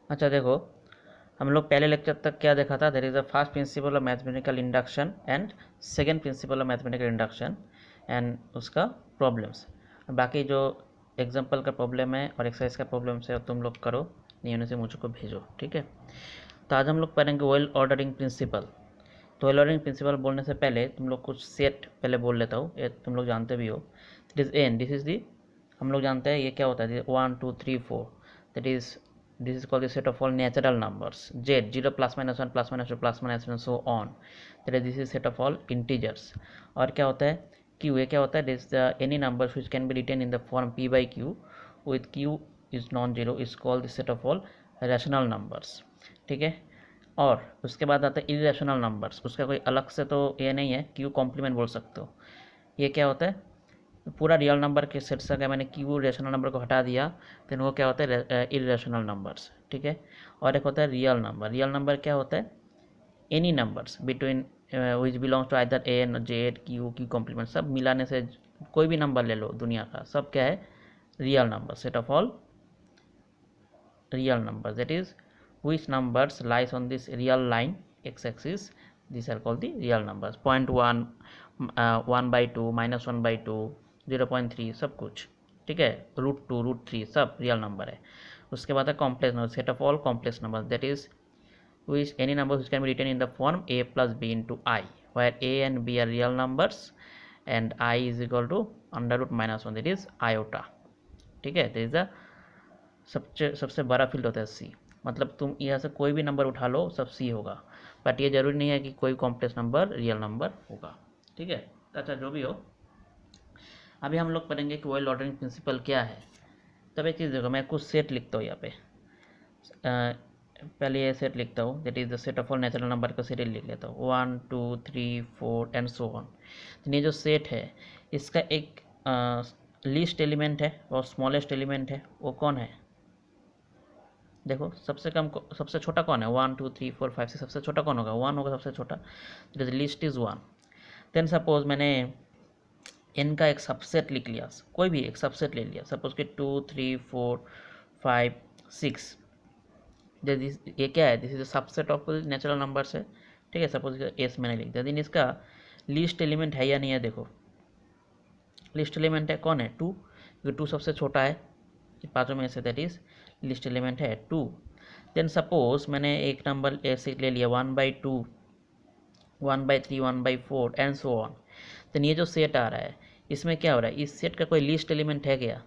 अच्छा देखो, हम लोग पहले लेक्चर तक क्या देखा था, there is a first principle of mathematical induction and second principle of mathematical induction and उसका प्रॉब्लम्स। बाकी जो एग्जांपल का प्रॉब्लम है और एक्सरसाइज का प्रॉब्लम है तुम लोग करो, नहीं होने से मुझको भेजो, ठीक है। तो आज हम लोग पढ़ेंगे वेल ऑर्डरिंग प्रिंसिपल। तो वेल ऑर्डरिंग प्रिंसिपल बोलने से पहले तुम लोग कुछ सेट पहले बोल लेता हूँ, ये तुम लोग जानते भी हो। That is N, this is the, हम लोग जानते हैं ये क्या होता है, 1 2 3 4, that is this is called the set of all natural numbers. Z 0 plus minus 1 plus minus 2 plus minus and so on, that is this is set of all integers. और क्या होता है q, ये क्या होता है, this the any numbers which can be written in the form p by q with q is non zero is called the set of all rational numbers, ठीक है। और उसके बाद आता है irrational numbers, उसका कोई अलग से तो ये नहीं है, q कॉम्प्लीमेंट बोल सकते हो। ये क्या होता है, पूरा रियल नंबर के सेट से अगर मैंने क्यू रेशनल नंबर को हटा दिया तो वो क्या होता है, इरेशनल नंबर्स, ठीक है। और एक होता है रियल नंबर। रियल नंबर क्या होता है, any numbers between which belongs to either N Z Q Q complement, सब मिलाने से कोई भी नंबर ले लो दुनिया का, सब क्या है, real number, set of all real numbers, that is which numbers lies on this real line x axis, these are called the real numbers. 0.1 1 by 2 -1 by 2 0.3 सब कुछ, ठीक है, √2 √3 सब रियल नंबर है। उसके बाद है complex number, set of all complex number, that is which any number which can be written in the form a plus b into I, where a and b are real numbers and I is equal to √-1, that is iota, ठीक है। that is the सबसे सबसे बड़ा field होता है सी, मतलब तुम यहाँ से कोई भी नंबर उठा लो सब सी होगा, बट ये जरूरी नहीं है कि कोई कॉम्प्लेक्स नंबर रियल नंबर होगा, ठीक है। अच्छा जो भी हो, अभी हम लोग पढ़ेंगे कि वेल ऑर्डरिंग प्रिंसिपल क्या है। तब एक चीज़ देखो, मैं कुछ सेट लिखता हूँ यहाँ पे, पहले ये सेट लिखता हूँ, that is the set of all natural number का सेट लिख लेता हूँ, 1 2 3 4 एंड सो ऑन। तो ये जो सेट है इसका एक लीस्ट एलिमेंट है और स्मॉलेस्ट एलिमेंट है, वो कौन है, देखो सबसे कम सबसे छोटा कौन है, 1 2 3 4 5 6, सबसे छोटा कौन होगा, 1 होगा सबसे छोटा, लिस्ट इज 1। देन सपोज मैंने n का एक सबसेट लिख लिया, कोई भी एक सबसेट ले लिया, सपोज कि 2 3 4 5 6, ये क्या है, this is a subset of natural numbers है, ठीक है। सपोज एस मैंने लिख दिया, दिन इसका लिस्ट एलिमेंट है या नहीं है, देखो लिस्ट एलिमेंट है कौन है, 2, क्योंकि 2 सबसे छोटा है पाँचों में से, दैट इज लिस्ट एलिमेंट है 2। देन सपोज मैंने एक नंबर ऐसे ले लिया 1 by 2 1 by 3 1 by 4 and so on. Then ये जो सेट आ रहा है इसमें क्या हो रहा है, इस सेट का कोई लिस्ट एलिमेंट है क्या,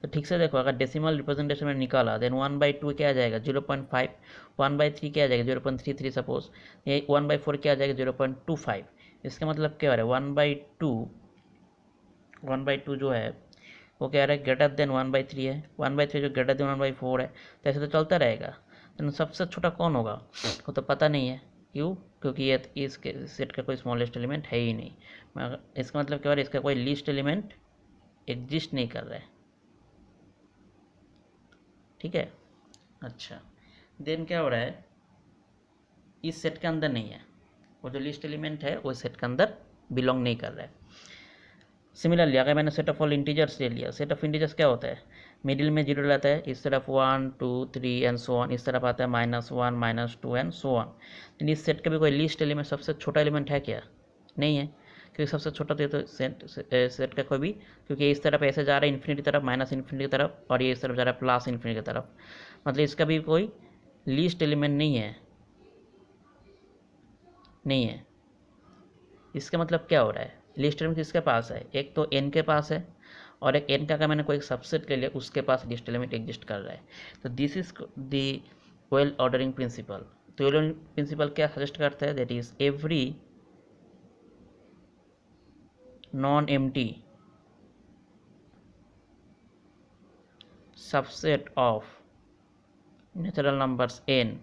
तो ठीक से देखो, अगर डेसिमल रिप्रेजेंटेशन में निकाला देन 1 by 2 क्या आ जाएगा 0.5, 1 by 3 क्या आ जाएगा 0.33, सपोज ये 1 by 4 क्या आ जाएगा 0.25। इसका मतलब क्या हो रहा है, 1 by 2 जो है वो कह रहा है ग्रेटर देन 1/3 है, 1/3 जो ग्रेटर देन 1/4 है, तो ऐसे तो चलता रहेगा। तो सबसे छोटा कौन होगा वो तो पता नहीं है, क्यों, क्योंकि ये इसके सेट का कोई स्मॉलेस्ट एलिमेंट है ही नहीं। इसका मतलब क्या हो रहा है, इसका कोई लीस्ट एलिमेंट एग्जिस्ट नहीं कर रहा है, ठीक है। अच्छा देन क्या हो रहा है, इस सेट के अंदर नहीं है, वो जो लिस्ट एलिमेंट है वो सेट के अंदर बिलोंग नहीं कर रहा है। सिमिलरली अगर मैंने सेट ऑफ ऑल इंटीजर्स ले लिया, सेट ऑफ इंटीजर्स क्या होता है, मिडिल में जीरो रहता है, इस तरफ 1 2 3 एंड सो ऑन, इस तरफ आता है -1 -2 एंड सो ऑन। लेकिन इस सेट का भी कोई लिस्ट एलिमेंट सबसे छोटा एलिमेंट है क्या, नहीं है, क्योंकि सबसे छोटा तो सेट का कोई भी, क्योंकि इस तरफ ऐसे जा रहा है इन्फिनिटी तरफ, माइनस इन्फिनिटी की तरफ, और ये इस तरफ जा रहा है प्लस इन्फिनिटी की तरफ, मतलब इसका भी कोई लिस्ट एलिमेंट नहीं है, नहीं है। इसका मतलब क्या हो रहा है, लिस्ट एलिमेंट किसके पास है, एक तो n के पास है, और एक n का अगर मैंने कोई सबसेट ले लिया उसके पास लिस्ट एलिमेंट एग्जिस्ट कर रहा है। तो this is the well ordering principle. तो वेल ऑर्डरिंग प्रिंसिपल क्या सजेस्ट करता है, that is every non empty subset of natural numbers n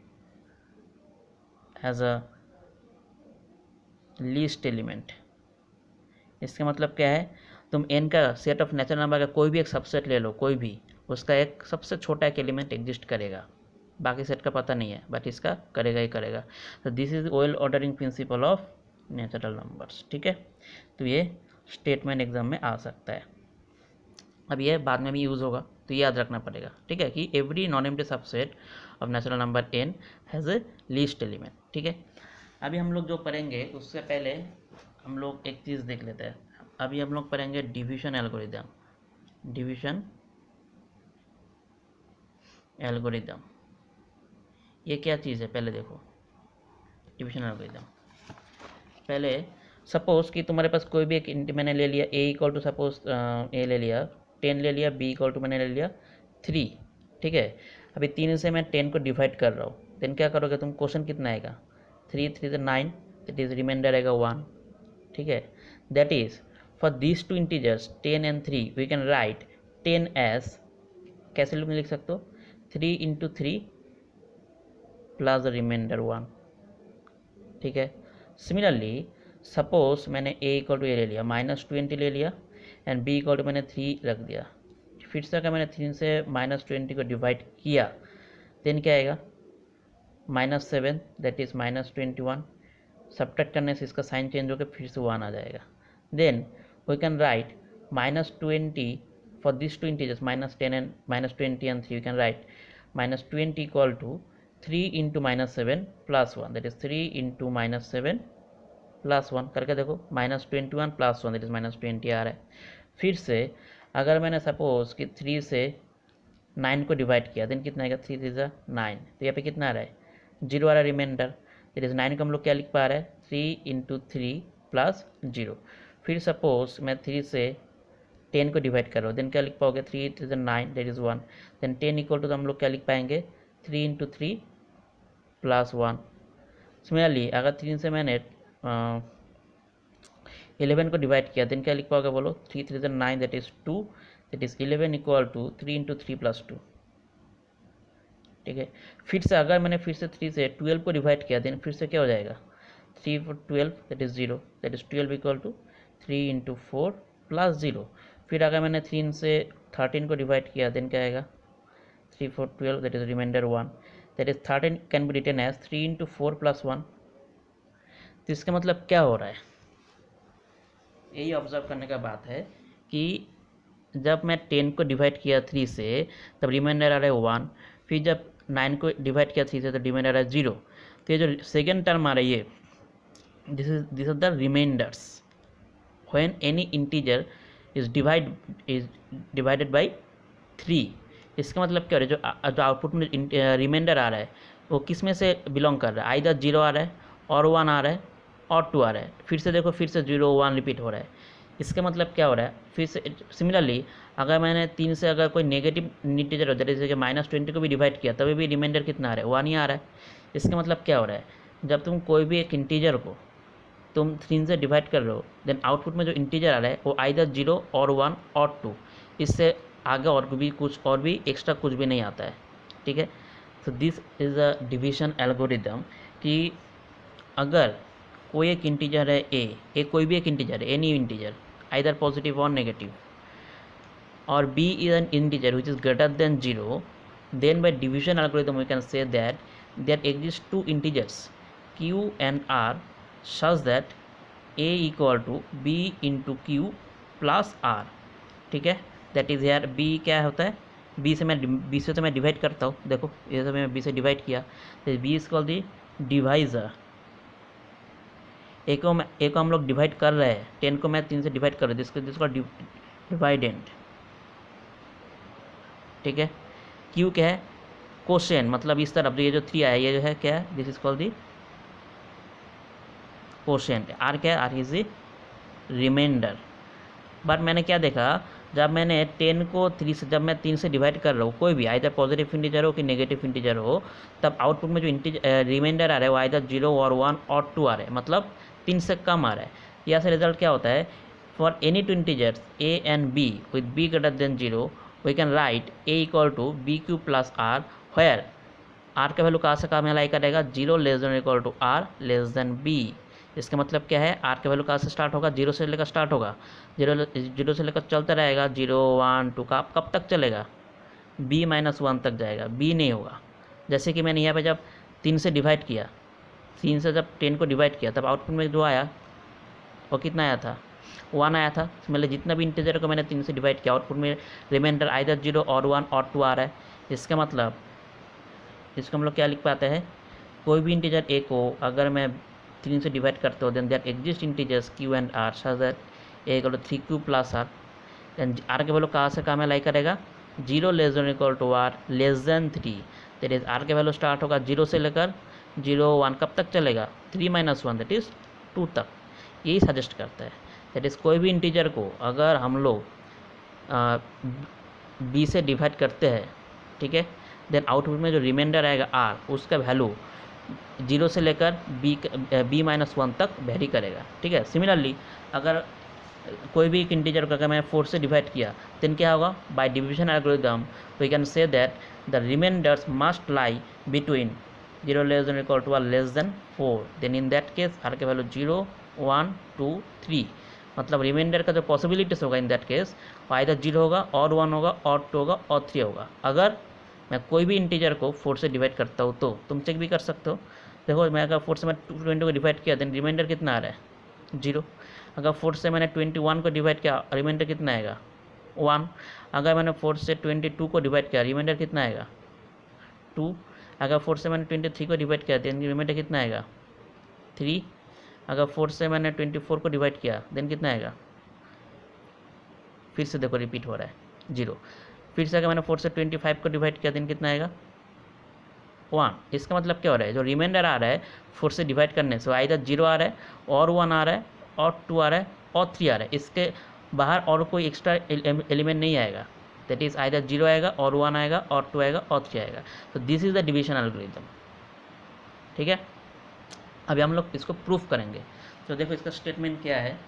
has a least element. इसका मतलब क्या है, तुम n का सेट ऑफ नेचुरल नंबर का कोई भी एक सबसेट ले लो, कोई भी, उसका एक सबसे छोटा एक एलिमेंट एग्जिस्ट करेगा, बाकी सेट का पता नहीं है, बट इसका करेगा ही करेगा। तो this is well ordering principle of natural numbers, ठीक है। तो ये स्टेटमेंट एग्जाम में आ सकता है, अब ये बाद में भी यूज़ होगा। तो याद रखना पड़ेगा, ठीक है, कि every non empty subset of natural number n has a least element, ठीक है। अभी हम लोग जो पढ़ेंगे उससे पहले हम लोग एक चीज़ देख लेते हैं। अभी हम लोग पढ़ेंगे डिवीजन एल्गोरिदम। डिवीजन एल्गोरिदम ये क्या चीज़ है पहले देखो। डिवीजन एल्गोरिदम, पहले सपोज कि तुम्हारे पास कोई भी एक मैंने ले लिया a इक्वल टू सपोज ए ले लिया 10 ले लिया, b इक्वल टू मैंने ले लिया 3, ठीक है। अभी 3 से मैं 10 को डिवाइड कर रहा हूँ, देन क्या करोगे तुम, क्वेश्चन कितना आएगा, 3 3 9, दैट इज रिमाइंडर आएगा 1, ठीक है। That is for these two integers 10 and 3 we can write 10 as, कैसे लिख सकते हो, 3 इंटू 3 प्लस द रिमाइंडर 1, ठीक है। सिमिलरली सपोज मैंने a इक्वल टू ए ले लिया, -20 ले लिया, एंड b इक्वल टू मैंने 3 रख दिया। फिर से अगर मैंने 3 से -20 को डिवाइड किया, देन क्या आएगा, -7, दैट इज -21। सब्ट्रैक्ट करने से इसका साइन चेंज होकर फिर से 1 आ जाएगा। Then we can write -20 for this two integers -10 and -20 and 3, we can write -20 equal to 3 into -7 plus 1, that is 3 into -7 plus 1 करके देखो, -21 प्लस 1 दैट इज -20 आ रहा है। फिर से अगर मैंने सपोज कि 3 से 9 को डिवाइड किया, देन कितना आएगा, 3 3 9, तो यहाँ पे कितना आ रहा है, 0 आ रहा है रिमाइंडर, दैट इज 9 को हम लोग क्या लिख पा रहे हैं, 3 इंटू 3 प्लस 0। फिर सपोज मैं 3 से 10 को डिवाइड कर रहा हूँ, देन क्या लिख पाओगे, 3 3 9, that is 1, then 10 equal to हम लोग क्या लिख पाएंगे, 3 इंटू 3 प्लस 1। सिमिलरली अगर 3 से मैंने 11 को डिवाइड किया, देन क्या लिख पाओगे बोलो, 3 3 9, that is 2, that is 11 equal to 3 into 3 plus 2, ठीक है। फिर से अगर मैंने फिर से 3 से 12 को डिवाइड किया, देन फिर से क्या हो जाएगा, 3 4 12, that is 0, that is 12 equal to 3 into 4 plus 0। फिर अगर मैंने 3 से 13 को डिवाइड किया, देन क्या आएगा, 3 4 12, that is remainder 1, that is 13 can be written as 3 into 4 plus 1। तो इसका मतलब क्या हो रहा है, यही ऑब्जर्व करने का बात है कि जब मैं 10 को डिवाइड किया 3 से, तब रिमाइंडर आ रहा है 1, फिर जब 9 को डिवाइड किया 3 से, तो रिमाइंडर आ रहा है 0। तो ये जो सेकेंड टर्म आ रही है, this are the remainders when any integer is divided by 3। इसका मतलब क्या हो रहा है, जो आउटपुट में रिमाइंडर आ रहा है वो किस में से बिलोंग कर रहा है, आइदर 0 आ रहा है और 1 आ रहा है और 2 आ रहा है। फिर से देखो, फिर से 0 1 रिपीट हो रहा है। इसका मतलब क्या हो रहा है, फिर से सिमिलरली अगर मैंने 3 से अगर कोई नेगेटिव इंटीजर हो, जैसे कि -20 को भी डिवाइड किया, तभी भी रिमाइंडर कितना आ रहा है, 1 ही आ रहा है। इसका मतलब क्या हो रहा है, जब तुम कोई भी एक इंटीजर को तुम 3 से डिवाइड कर रहे हो, देन आउटपुट में जो इंटीजर आ रहा है वो आइदर 0 और 1 और 2, इससे आगे और भी कुछ और भी एक्स्ट्रा कुछ भी नहीं आता है, ठीक है। तो this is a division algorithm कि अगर कोई एक इंटीजर है ए कोई भी एक इंटीजर है, एनी इंटीजर आइदर पॉजिटिव और नेगेटिव, और b is an integer which is greater than 0, then by division algorithm we can say that there exist two integers q and r such that a equal to b into q plus r, ठीक है। That is यार b क्या होता है, b से तो मैं divide करता हूँ, देखो ये तो मैं b से डिवाइड किया, तो b is called the divisor. एक को हम लोग डिवाइड कर रहे हैं, 10 को मैं 3 से डिवाइड कर रहा हूँ, जिसको डिवाइडेंट, ठीक है। क्यू क्या है, कोशेन, मतलब इस तरफ ये जो 3 आया ये जो है क्या है, this is called the quotient. R क्या है, are is the remainder. But मैंने क्या देखा, जब मैंने 10 को 3 से, जब मैं 3 से डिवाइड कर रहा हूँ, कोई भी आइदर पॉजिटिव इंटीजर हो कि नेगेटिव इंटीजर हो, तब आउटपुट में जो रिमाइंडर आ रहा है वो आइदर 0 और 1 और 2 आ रहा है, मतलब 3 से कम आ रहा है। यहाँ से रिजल्ट क्या होता है, for any two integers a and b with b greater than 0 we can write a equal to bq plus r where r का वैल्यू कहाँ से कहाँ में लाई करेगा, 0 less than equal to r less than b। इसका मतलब क्या है, r का वैल्यू कहाँ से स्टार्ट होगा, 0 से लेकर स्टार्ट होगा, 0 से लेकर चलता रहेगा, 0 1 2 का कब तक चलेगा, b -1 तक जाएगा, b नहीं होगा। जैसे कि मैंने यहाँ पे जब 3 से डिवाइड किया, 3 से जब 10 को डिवाइड किया, तब आउटपुट में जो आया वो कितना आया था, 1 आया था, मतलब जितना भी इंटीजर को मैंने 3 से डिवाइड किया आउटपुट में रिमाइंडर आइदर 0 और 1 और 2 आ रहा है। इसका मतलब इसको हम लोग क्या लिख पाते हैं, कोई भी इंटीजर ए को अगर मैं 3 से डिवाइड करता हूँ then that exist integers Q and R such that A equal to 3q plus R. Then R के वैल्यू कहाँ से कहाँ में लाई करेगा, 0 less than equal to are less than 3। That is R के वैल्यू स्टार्ट होगा 0 से लेकर 0 1 कब तक चलेगा, 3 - 1 दैट इज़ 2 तक। यही सजेस्ट करता है। दैट इज़ कोई भी इंटीजर को अगर हम लोग बी से डिवाइड करते हैं, ठीक है, देन आउटपुट में जो रिमाइंडर आएगा आर उसका वैल्यू 0 से लेकर b-1 तक वेरी करेगा, ठीक है। सिमिलरली अगर कोई भी एक इंटीजर को अगर मैं 4 से डिवाइड किया देन क्या होगा, by division algorithm we can say that the remainders must lie between 0 less than equal to less than 4। Then in that case R के वैल्यू 0 1 2 3, मतलब रिमाइंडर का जो पॉसिबिलिटीज होगा इन दैट केस आइदर 0 होगा और 1 होगा और 2 होगा और 3 होगा। अगर मैं कोई भी इंटीजर को 4 से डिवाइड करता हूँ तो तुम चेक भी कर सकते हो। देखो मैं अगर 4 से मैं 20 को डिवाइड किया देन रिमाइंडर कितना आ रहा है 0। अगर 4 से मैंने 21 को डिवाइड किया रिमाइंडर कितना आएगा 1। अगर मैंने 4 से 22 को डिवाइड किया रिमाइंडर कितना आएगा 2। अगर 4 से मैंने 23 को डिवाइड किया देन रिमाइंडर कितना आएगा 3। अगर 4 से मैंने 24 को डिवाइड किया देन कितना आएगा, फिर से देखो रिपीट हो रहा है 0। फिर से अगर मैंने 4 से 25 को डिवाइड किया देन कितना आएगा 1। इसका मतलब क्या हो रहा है, जो रिमाइंडर आ रहा है 4 से डिवाइड करने से आइदर 0 आ रहा है और 1 आ रहा है और 2 आ रहा है और 3 आ रहा है, इसके बाहर और कोई एक्स्ट्रा एलिमेंट नहीं आएगा। दैट इज आइदर 0 आएगा और 1 आएगा और 2 आएगा और 3 आएगा। तो this is the division algorithm, ठीक है। अभी हम लोग इसको प्रूफ करेंगे। तो देखो इसका स्टेटमेंट क्या है,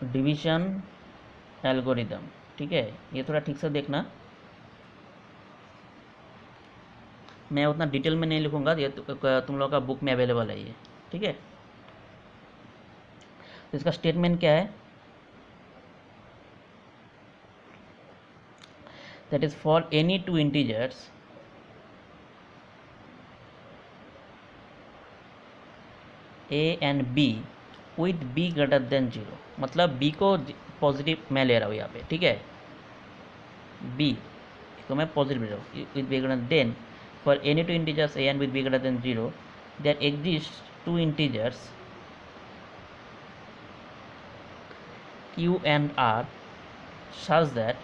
डिवीजन एल्गोरिदम, ठीक है। ये थोड़ा ठीक से देखना, मैं उतना डिटेल में नहीं लिखूंगा, ये तुम लोग का बुक में अवेलेबल है ये, ठीक है। तो इसका स्टेटमेंट क्या है, that is for any two integers A and B with b greater than 0, मतलब बी को पॉजिटिव मैं ले रहा हूँ यहाँ पे, ठीक है, बी को मैं पॉजिटिव ले रहा हूँ with b greater than for any two integers A and with b greater than 0 there exist two integers q and r such that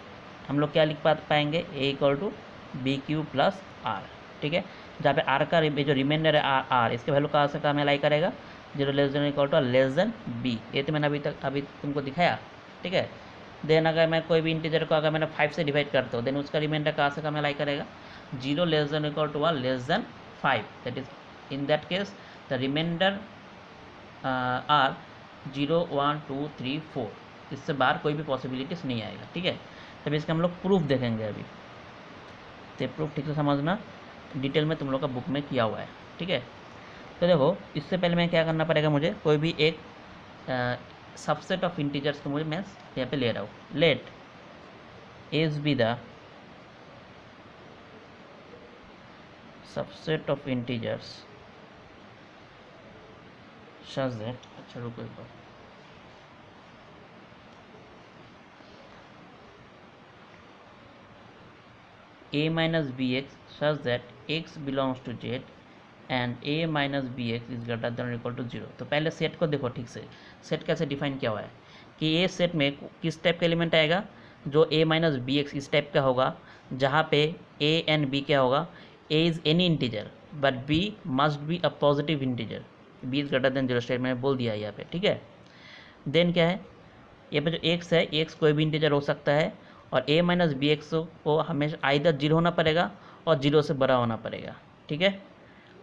हम लोग क्या लिख पाएंगे a equal to B Q plus r, ठीक है। जहाँ पे r का जो रिमाइंडर है r इसके वैल्यू कहाँ से कहाँ में लाई करेगा 0 less than equal to less than b। ये तो मैंने अभी तुमको दिखाया, ठीक है। देन अगर मैं कोई भी इंटीजर को अगर मैंने 5 से डिवाइड करता हूँ देन उसका रिमाइंडर कहाँ से कहाँ में लाई करेगा 0 less than equal to less than 5। That is in that case the remainder are 0 1 2 3 4, इससे बाहर कोई भी पॉसिबिलिटीज नहीं आएगा, ठीक है। तभी इसका हम लोग प्रूफ देखेंगे अभी। तो प्रूफ ठीक से समझना, डिटेल में तुम लोग का बुक में किया हुआ है, ठीक है। तो देखो इससे पहले मैं क्या करना पड़ेगा, मुझे कोई भी एक सबसेट ऑफ इंटीजर्स को मुझे मैं यहाँ पे ले रहा हूँ। Let S be the subset of integers such that, अच्छा रुको एक बार, a minus bx such that x belongs to z and a minus bx is greater than or equal to 0। तो पहले सेट को देखो ठीक से, सेट कैसे डिफाइन किया हुआ है कि ये सेट में किस टाइप का एलिमेंट आएगा, जो a माइनस बी एक्स इस टाइप का होगा, जहाँ पे a एंड b क्या होगा, a is any integer but b must be a positive integer, b is greater than 0 state में बोल दिया है यहाँ पे, ठीक है। देन क्या है, यहाँ पे जो x है x कोई भी इंटीजर हो सकता है और a माइनस बी एक्स को हमेशा आइदर 0 होना पड़ेगा और 0 से बड़ा होना पड़ेगा, ठीक है।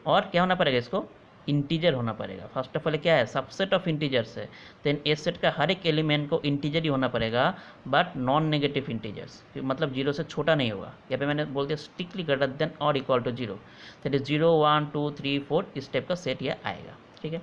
और क्या होना पड़ेगा, इसको इंटीजर होना पड़ेगा। फर्स्ट ऑफ ऑल क्या है, सबसेट ऑफ इंटीजर्स है, देन ए सेट का हर एक एलिमेंट को इंटीजर ही होना पड़ेगा बट नॉन नेगेटिव इंटीजर्स, मतलब 0 से छोटा नहीं होगा। यहाँ पे मैंने बोल दिया स्ट्रिक्टली ग्रेटर देन और इक्वल टू 0, दैट इज 0 1 2 3 4 इस टाइप का सेट यह आएगा, ठीक है।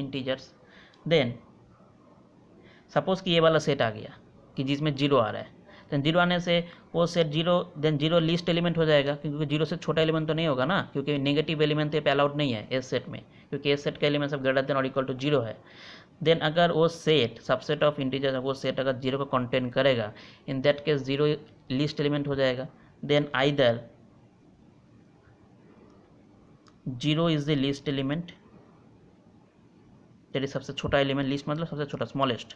इंटीजर्स। देन सपोज कि ये वाला सेट आ गया कि जिसमें जीरो आ रहा है, देन जीरो आने से वो set zero, than zero least element हो जाएगा, क्योंकि जीरो से छोटा एलिमेंट तो नहीं होगा ना, क्योंकि नेगेटिव एलिमेंट पे अलाउड नहीं है एस सेट में, क्योंकि एस सेट का एलिमेंट सब ग्रेटर देन और इक्वल टू जीरो है। देन अगर वो सेट सबसेट ऑफ इंटीजर वो सेट अगर जीरो को कंटेन करेगा, in that case zero least element हो जाएगा। Then either zero is the least element, that is सबसे छोटा एलिमेंट, लीस्ट मतलब सबसे छोटा, स्मॉलेस्ट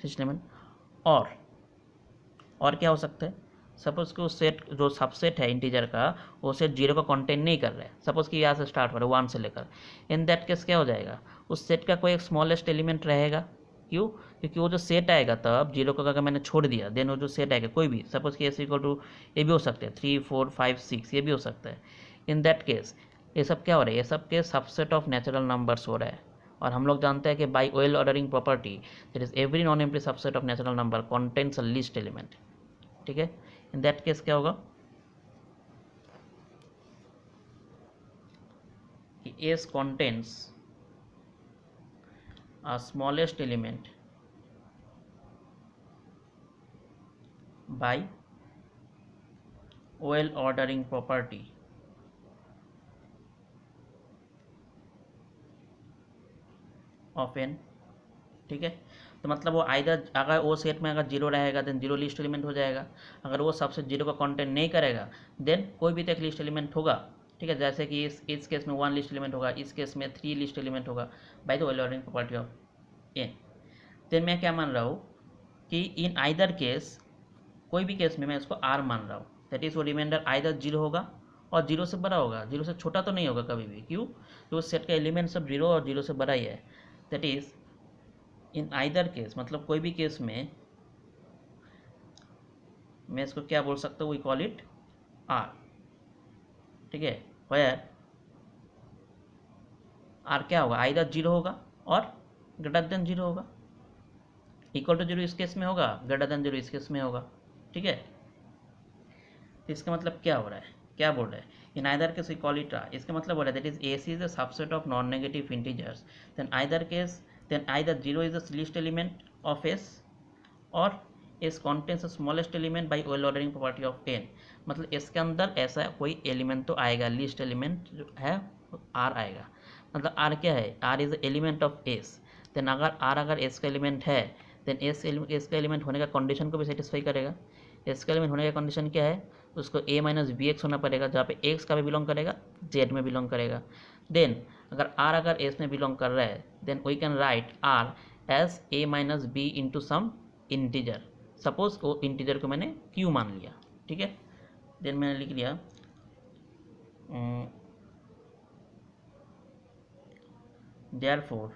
एलिमेंट। और क्या हो सकता है, सपोज कि उस सेट जो सबसेट है इंटीजर का, वो सेट जीरो का कंटेन नहीं कर रहा है, सपोज कि यहाँ से स्टार्ट हो रहा है वन से लेकर, इन दैट केस क्या हो जाएगा, उस सेट का कोई एक स्मॉलेस्ट एलिमेंट रहेगा। क्यों? क्योंकि वो जो सेट आएगा तब जीरो को अगर मैंने छोड़ दिया, देन वो जो सेट आएगा कोई भी, सपोज कि एस इक्वल टू ये भी हो सकता है 3 4 5 6, ये भी हो सकता है। इन दैट केस ये सब क्या हो रहा है, ये सब के सबसेट ऑफ नेचुरल नंबर्स हो रहा है। और हम लोग जानते हैं कि by well ordering property that is every non empty subset of natural number contains a least element. ठीक है, इन दैट केस क्या होगा कि S contains a smallest element by OL ordering property of n। ठीक है, तो मतलब वो आइदर अगर वो सेट में अगर जीरो रहेगा देन जीरो लिस्ट एलिमेंट हो जाएगा, अगर वो सबसे जीरो का कंटेंट नहीं करेगा देन कोई भी तो एक लिस्ट एलिमेंट होगा। ठीक है, जैसे कि इस केस में वन लिस्ट एलिमेंट होगा, इस केस में थ्री लिस्ट एलिमेंट होगा by the well ordering property of N. देन मैं क्या मान रहा हूँ कि इन आइदर केस, कोई भी केस में मैं इसको आर मान रहा हूँ, दैट इज वो रिमाइंडर आइदर जीरो होगा और जीरो से बड़ा होगा, जीरो से छोटा तो नहीं होगा कभी भी। क्यों? तो उस सेट का एलिमेंट सब जीरो और जीरो से बड़ा ही है। That is in either case, मतलब कोई भी केस में मैं इसको क्या बोल सकता हूँ, वी कॉल इट आर। ठीक है, वेयर आर क्या होगा, आइदर जीरो होगा और ग्रेटर देन जीरो होगा, इक्वल टू जीरो इस केस में होगा, ग्रेटर देन जीरो इस केस में होगा। ठीक है, तो इसका मतलब क्या हो रहा है, क्या बोल रहा है, in either case we call it R. इसका मतलब हो रहा है that is S is a subset of non negative integers, then either case, then either zero is the least element of S और S contains smallest element by well ordering property of N. मतलब इसके अंदर ऐसा कोई element तो आएगा, least element जो है आर आएगा। मतलब आर क्या है, are is element of S. Then अगर आर अगर एस का एलिमेंट है देन एस का एलिमेंट होने का कंडीशन को भी सेटिस्फाई करेगा। एस का एलिमेंट होने का कंडीशन क्या है, उसको ए माइनस बी एक्स होना पड़ेगा, जहाँ पे एक्स का भी बिलोंग करेगा, जेड में बिलोंग करेगा। देन अगर एस में बिलोंग कर रहा है then we can write r as a minus b into some integer. Suppose वो इंटीजर को मैंने क्यू मान लिया। ठीक है, देन मैंने लिख लिया therefore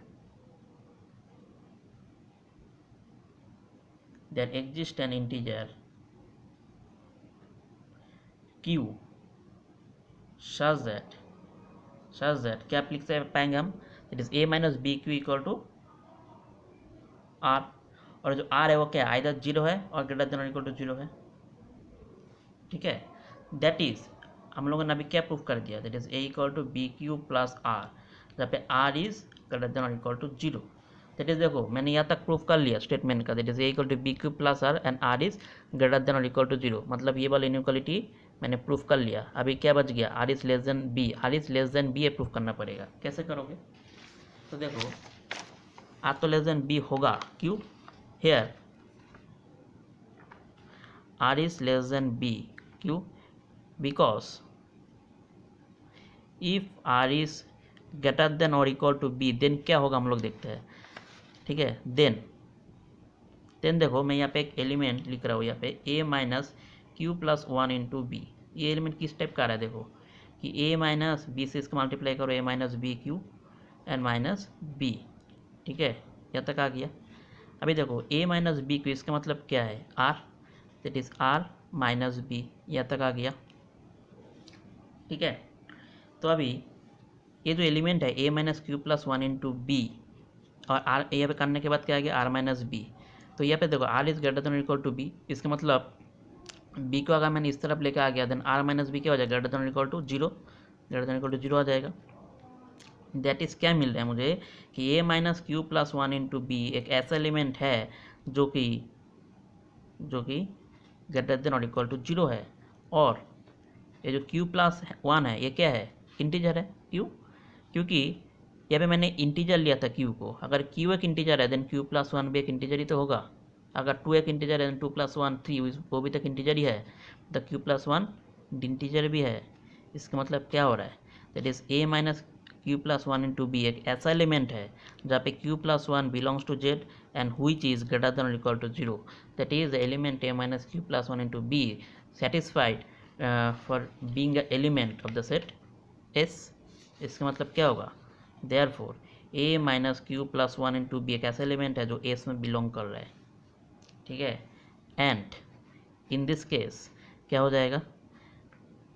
there exists an integer q such that क्या लिख पाएंगे हम, that is A minus B q equal to r. और जो आर है वो क्या है, आइदर जीरो है और ग्रेटर देन और इक्वल टू जीरो है। ठीक है, दैट इज हम लोगों ने अभी क्या प्रूफ कर दिया, that is a equal to B Q plus are, जहाँ पे आर इज ग्रेटर देन और equal to zero. That is देखो मैंने यहाँ तक प्रूफ कर लिया स्टेटमेंट का, that is a equal to B Q plus r and r is greater than और इक्वल टू जीरो। मतलब ये वाली इनइक्वालिटी मैंने प्रूफ कर लिया। अभी क्या बच गया, r is less than b, r is less than b ये प्रूफ करना पड़ेगा। कैसे करोगे, तो देखो आर तो लेस देन बी होगा, क्यों, here R is less than B, क्यों, because if R is greater than और इक्वल टू बी देन क्या होगा हम लोग देखते हैं। ठीक है, देन देखो मैं यहाँ पे एक एलिमेंट लिख रहा हूँ, यहाँ पे A minus Q plus one into B. ये एलिमेंट किस टाइप का आ रहा है, देखो कि ए माइनस बी से इसको मल्टीप्लाई करो, A minus B Q and minus B. ठीक है, यहाँ तक आ गया। अभी देखो ए माइनस बी क्यू इसका मतलब क्या है, r, that is r minus b, यहाँ तक आ गया। ठीक है, तो अभी ये जो एलिमेंट है A minus Q plus one into B और आर यहाँ पे करने के बाद क्या आ गया, आर माइनस बी। तो यहाँ पे देखो r is greater than equal to b, इसका मतलब बी को अगर मैंने इस तरफ लेकर आ गया देन आर माइनस बी क्या हो जाएगा, greater than equal to zero, greater than equal to zero आ जाएगा। दैट इज़ क्या मिल रहा है मुझे कि A minus Q plus one into B एक ऐसा एलिमेंट है जो कि ग्रेटर देन और इक्वल टू जीरो है, और ये जो क्यू प्लस वन है ये क्या है, इंटीजर है। क्यों? क्योंकि यहाँ पे मैंने इंटीजर लिया था क्यू को। अगर क्यू एक इंटीजर है देन क्यू प्लस वन भी एक इंटीजर ही तो होगा। अगर टू एक इंटीजर है then two plus one three, वो भी तक इंटीजर ही है। The Q plus one integer भी है। इसका मतलब क्या हो रहा है, that is A minus Q plus one into B एक ऐसा एलिमेंट है जहाँ पे Q plus one belongs to Z and which is greater than और equal to zero. That is the element A minus Q plus one into B satisfied for being a element of the set S. इसका मतलब क्या होगा, therefore A minus Q plus one into B एक ऐसा element है जो S में belong कर रहा है। ठीक है, एंड इन दिस केस क्या हो जाएगा,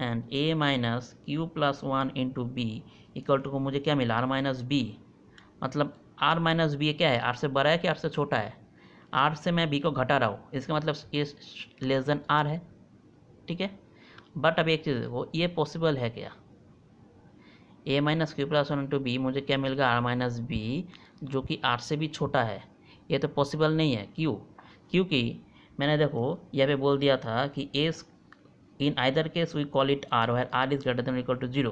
and a minus Q plus one into b equal to को मुझे क्या मिला, आर माइनस बी। मतलब आर माइनस बी क्या है, आर से बड़ा है कि आर से छोटा है? आर से मैं बी को घटा रहा हूँ, इसका मतलब ये लेस देन आर है। ठीक है, बट अब एक चीज़ देखो, ये पॉसिबल है क्या? A minus Q plus one into B मुझे क्या मिल गया, आर माइनस बी, जो कि आर से भी छोटा है। ये तो पॉसिबल नहीं है। क्यों? क्योंकि मैंने देखो यहाँ पे बोल दिया था कि S in either case we call it r where r is greater than equal to zero.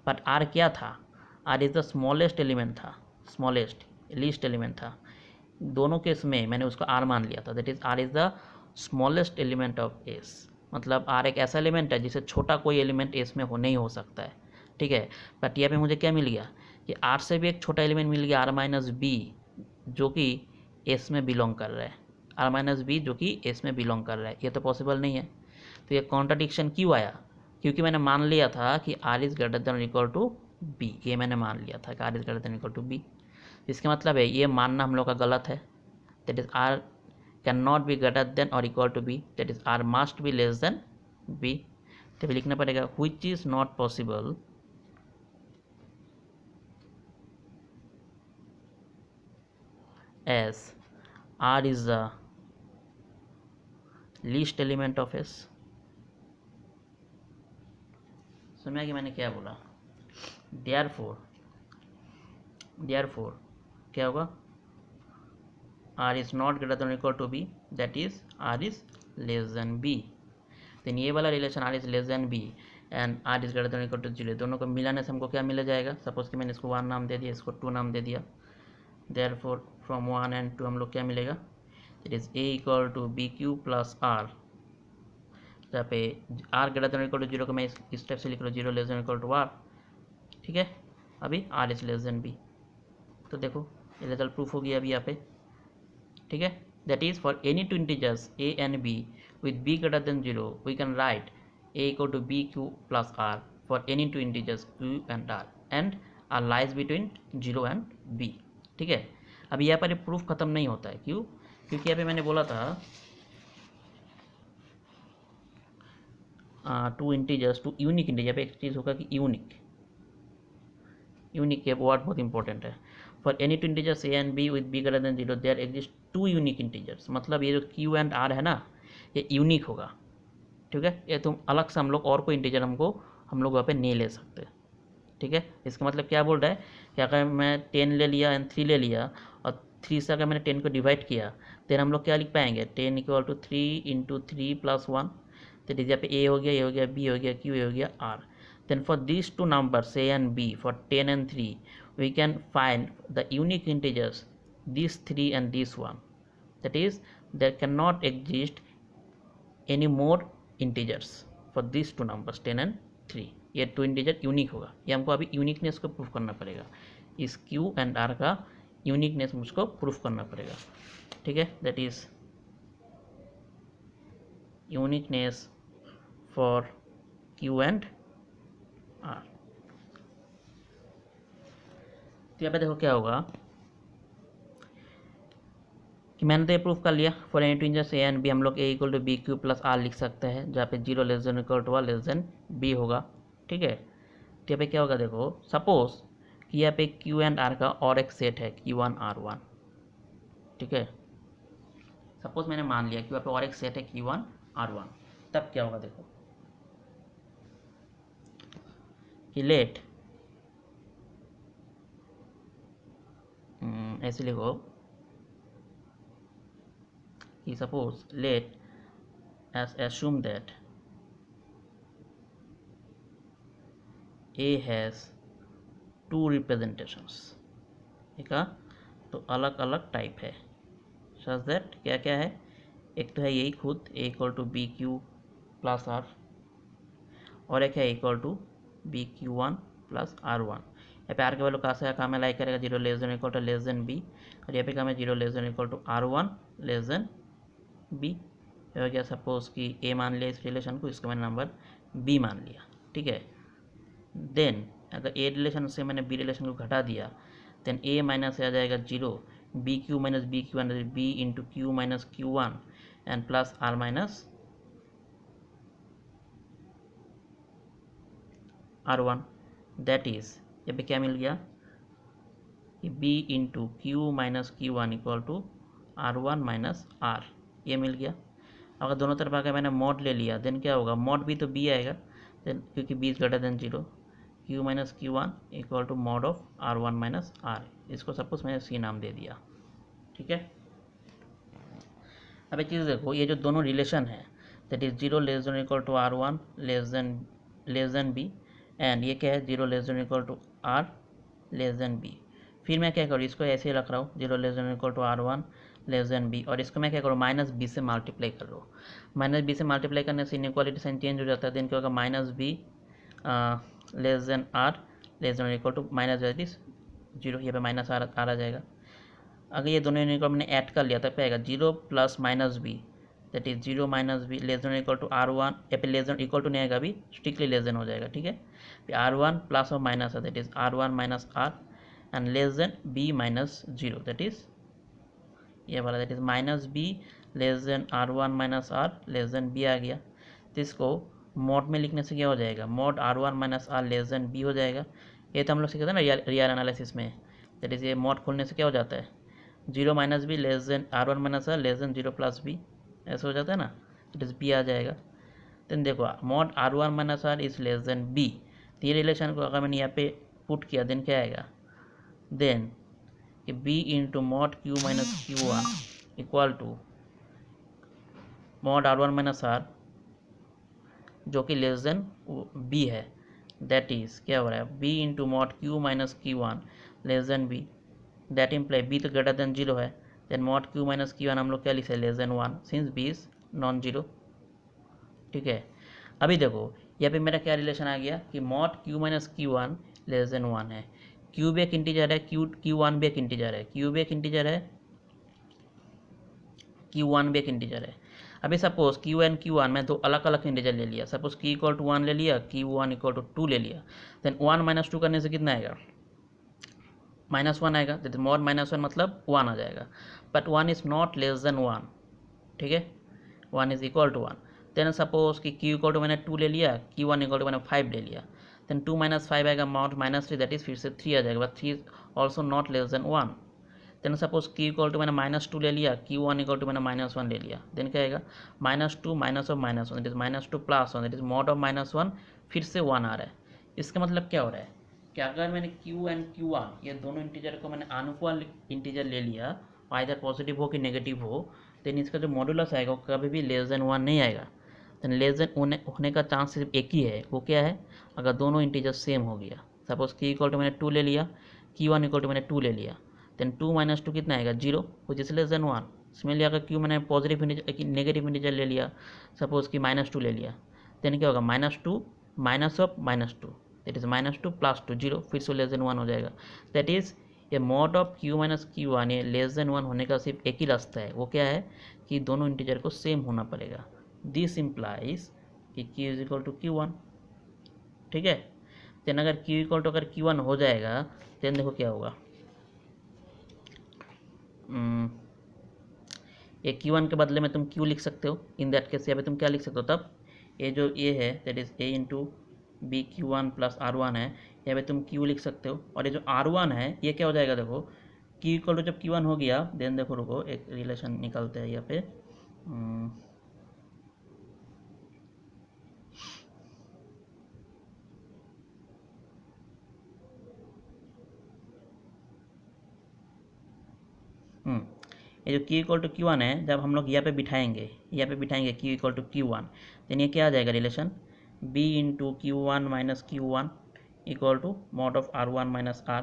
But r क्या था, r is the smallest element था, स्मॉलेस्ट लीस्ट एलिमेंट था। दोनों केस में मैंने उसको आर मान लिया था, that is r is the smallest element of S. मतलब आर एक ऐसा एलिमेंट है जिसे छोटा कोई एलिमेंट एस में नहीं हो सकता है। ठीक है, बट यहाँ पे मुझे क्या मिल गया कि आर से भी एक छोटा एलिमेंट मिल गया, आर माइनस बी, जो कि एस में बिलोंग कर रहा है। आर माइनस बी जो कि एस में बिलोंग कर रहा है, ये तो पॉसिबल नहीं है। तो ये कॉन्ट्राडिक्शन क्यों आया? क्योंकि मैंने मान लिया था कि r is greater than equal to b. ये मैंने मान लिया था कि r is greater than equal to b. इसका मतलब है ये मानना हम लोग का गलत है। That is R can not be greater than और equal to B, that is R must be less than B. तो लिखना पड़ेगा which is not possible as R is the least element of S। समझा कि मैंने क्या बोला? therefore क्या होगा, R is not greater than or equal to B, that is R is less than B। then ये वाला relation R is less than B and R is greater than or equal to 0, दोनों को मिलाने से हमको क्या मिला जाएगा? सपोज कि मैंने इसको 1 नाम दे दिया, इसको 2 नाम दे दिया। therefore from 1 and 2 हम लोग क्या मिलेगा, it is a equal to B Q plus are, जहाँ पे r greater than equal to zero को मैं इस टाइप से लिख रहा हूँ, zero less than equal to r. ठीक है, अभी r is less than B. तो देखो ये रिजल्ट प्रूफ हो गया अभी यहाँ पे। ठीक है, that is for any two integers A and B with b greater than zero we can write a equal to B Q plus r for any two integers Q and r lies between zero and b. ठीक है, अभी यहाँ पर ये proof खत्म नहीं होता है। क्यों? क्योंकि यहाँ पे मैंने बोला था two integers, two unique integer पे एक चीज़ होगा कि यूनिक ये वर्ड बहुत इंपॉर्टेंट है। For any two integers A and B with B greater than zero there exist two unique integers. मतलब ये जो क्यू एंड आर है ना, ये यूनिक होगा। ठीक है, ये तुम अलग से हम लोग और कोई इंटीजर हम लोग वहाँ पे नहीं ले सकते। ठीक है, इसका मतलब क्या बोल रहा है कि अगर मैं 10 ले लिया एंड 3 ले लिया और 3 से अगर मैंने 10 को डिवाइड किया, देन हम लोग क्या लिख पाएंगे, 10 इक्वल टू 3 इंटू 3 प्लस 1। तो यहाँ पे ए हो गया, ये हो गया, बी हो गया, क्यू हो गया, r. Then for these two numbers a and b for 10 and 3 we can find the unique integers this 3 and this 1। That is there can not exist any more integers for this two numbers 10 and 3। ये to integer unique होगा। ये हमको अभी uniqueness को proof करना पड़ेगा, इस q and r का यूनिकनेस मुझको प्रूफ करना पड़ेगा। ठीक है, that is uniqueness for q and r. तो यहाँ पे देखो क्या होगा कि मैंने तो ये प्रूफ कर लिया, for any two integers A and B हम लोग A equal to B Q plus R लिख सकते हैं, जहाँ पे zero less than equal to are less than B होगा। ठीक है, तो यहाँ पे क्या होगा, देखो सपोज कि यहाँ पे क्यू एंड आर का और एक सेट है Q1 R1। ठीक है, सपोज मैंने मान लिया कि यहाँ पे और एक सेट है Q1 R1, तब क्या होगा देखो कि लेट ऐसे लिखो कि suppose let's assume that A has two representations, ठीक है, तो अलग अलग टाइप है, सच दैट क्या क्या है, एक तो है यही खुद A equal to B Q plus R, और एक है equal to B Q one plus are one. यहाँ पे आर के वैल्यू कहाँ से कहाँ में लाइक करेगा, zero less than equal to less than b, और यहाँ पे कहाँ में zero less than equal to r one less than b. हो गया सपोज कि ए मान लिया इस रिलेशन को, इसका मैंने नंबर बी मान लिया, ठीक है। देन अगर ए रिलेशन से मैंने बी रिलेशन को घटा दिया, देन ए माइनस आ जाएगा zero, b q minus B Q one, b into q minus Q one and plus r minus r one. That is यहाँ पे क्या मिल गया कि b into q minus Q one equal to r one minus r, ये मिल गया। अगर दोनों तरफ आकर मैंने मॉड ले लिया, देन क्या होगा, मॉड भी तो बी आएगा, देन क्योंकि b is greater than zero, q minus Q one equal to mod of r one minus r, इसको सपोज मैंने सी नाम दे दिया, ठीक है। अब एक चीज़ देखो, ये जो दोनों रिलेशन है that is zero less than equal to r one less than b, and ये क्या है zero less than equal to are less than b. फिर मैं क्या करूँ, इसको ऐसे ही रख रहा हूँ, zero less than equal to r one less than b, और इसको मैं क्या करूँ, माइनस बी से मल्टीप्लाई कर रहा हूँ। माइनस बी से मल्टीप्लाई करने से इनइक्वालिटी साइन चेंज हो जाता है, देन क्या होगा, minus B less than r less than equal to minus that is zero, यहाँ पे माइनस आर आ जाएगा। अगर ये दोनों इनइक्वल मैंने ऐड कर लिया तब क्या आएगा, zero plus minus b that is zero minus B less than equal to r one, या पे लेस देन इक्वल टू नहीं आएगा, अभी स्ट्रिक्टली लेस देन हो जाएगा, ठीक है। फिर आर वन प्लस और माइनस है that is R one minus R and less than B minus zero that is ये वाला that is minus B less than are one minus are less than B आ गया। तो इसको mod में लिखने से क्या हो जाएगा, mod r one minus are less than b हो जाएगा। ये तो हम लोग सीखे थे ना रियल एनालिसिस में, दैट इज ये मॉड खोलने से क्या हो जाता है, zero minus B less than are one minus are less than zero plus b, ऐसा हो जाता है ना, दैट इज बी आ जाएगा। देन देखो mod r one minus r is less than B, तो ये रिलेशन को अगर मैंने यहाँ पे पुट किया देन क्या आएगा, देन कि b into mod q minus Q one equal to mod r one minus r जो कि लेस देन बी है, दैट इज क्या हो रहा है, b into mod q minus Q one less than b, that imply b तो greater than zero है, then mod q minus Q one हम लोग क्या लिख सकते हैं, less than one, since b is non zero, ठीक है। अभी देखो यहाँ पे मेरा क्या रिलेशन आ गया कि mod q minus Q one less than one है, क्यू भी एक इंटीजर है, क्यू वन भी एक इंटीजर है, क्यू भी एक इंटीजर है, क्यू वन भी एक इंटीजर है। अभी suppose q and q one मैं दो अलग अलग इंटीजर ले लिया, suppose q equal to one ले लिया, q one equal to two ले लिया, देन वन माइनस टू करने से कितना आएगा, माइनस वन आएगा, दैट मॉड माइनस वन मतलब वन आ जाएगा, but one is not less than one, ठीक है, one is equal to one. Then suppose कि क्यू इक्वल टू मैंने टू ले लिया, क्यू वन इक्वल टू मैंने फाइव ले लिया, देन टू माइनस फाइव आएगा, mod minus three that is फिर से थ्री आ जाएगा, but three is also not less than one. Then suppose q equal to मैंने माइनस टू ले लिया, क्यू वन इक्वल टू मैंने माइनस वन ले लिया, देन क्या आएगा, minus two minus of minus one that is minus two plus one that is mod of minus one, फिर से वन आ रहा है। इसका मतलब क्या हो रहा है कि अगर मैंने क्यू एंड क्यू वन ये दोनों इंटीजर को मैंने अनइक्वल इंटीजर ले लिया, आइदर पॉजिटिव हो कि नेगेटिव हो, देन इसका जो मॉडुलस आएगा वो कभी भी लेस देन वन नहीं आएगा। देन लेस देन होने का चांस सिर्फ एक ही है, वो क्या है, अगर दोनों इंटीजर सेम हो गया, सपोज क्यू इक्वल टू मैंने टू ले लिया, क्यू वन इक्वल टू मैंने टू ले लिया, देन टू माइनस टू कितना आएगा, zero, which is less than one. Similarly अगर क्यू मैंने पॉजिटिव इंटीजर नेगेटिव इंटीजर ले लिया, सपोज कि माइनस टू ले लिया, देन क्या होगा, minus two minus of minus two that is minus two plus two zero, फिर से लेस देन वन हो जाएगा। दैट इज ये mod of Q minus Q one ये लेस देन वन होने का सिर्फ एक ही रास्ता है, वो क्या है कि दोनों इंटीजर को सेम होना पड़ेगा। दिस इम्प्लाइज कि q is equal to q one, ठीक है। देन अगर क्यू इक्वल टू अगर क्यू वन हो जाएगा, देन देखो क्या होगा, ये क्यू वन के बदले में तुम क्यू लिख सकते हो, इन दैट केस यहाँ पे तुम क्या लिख सकते हो, तब ये जो ये है that is a into b Q one plus are one है, यहाँ पे तुम क्यू लिख सकते हो, और ये जो आर वन है ये क्या हो जाएगा, देखो क्यू इक्वल टू जब क्यू वन हो गया, देन देखो रुको एक रिलेशन निकलते हैं यहाँ पे, ये जो Q इक्वल टू Q1 है, जब हम लोग यहाँ पे बिठाएंगे Q equal to Q1, then ये क्या आ जाएगा relation B into Q1 minus Q1 equal to mod of R1 minus R,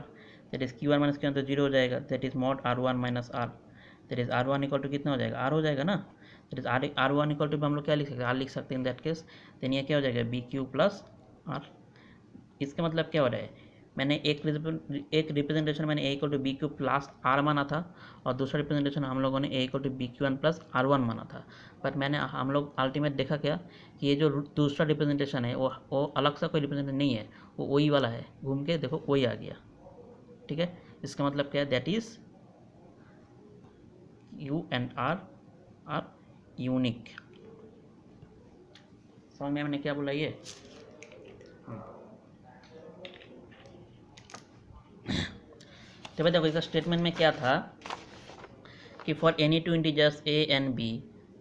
that is Q1 minus Q1 तो जीरो हो जाएगा, that is mod R1 minus R, that is R1 equal to कितना हो जाएगा, R हो जाएगा ना, that is R1 equal to हम लोग क्या लिख सकते हैं, R लिख सकते हैं इन दैट केस, देन ये क्या हो जाएगा BQ प्लस R। इसका मतलब क्या हो रहा है, मैंने एक रिप्रेजेंटेशन मैंने A equal to B Q plus R माना था, और दूसरा रिप्रेजेंटेशन हम लोगों ने A equal to B Q one plus are one माना था। बट हम लोग अल्टीमेट देखा क्या कि ये जो दूसरा रिप्रेजेंटेशन है वो अलग सा कोई रिप्रेजेंटेशन नहीं है, वो वही वाला है, घूम के देखो वही आ गया। ठीक है, इसका मतलब क्या है, that is U and R unique. समझ में मैंने क्या बोला ये। तो भाई देखो इसका स्टेटमेंट में क्या था कि for any two integers A and B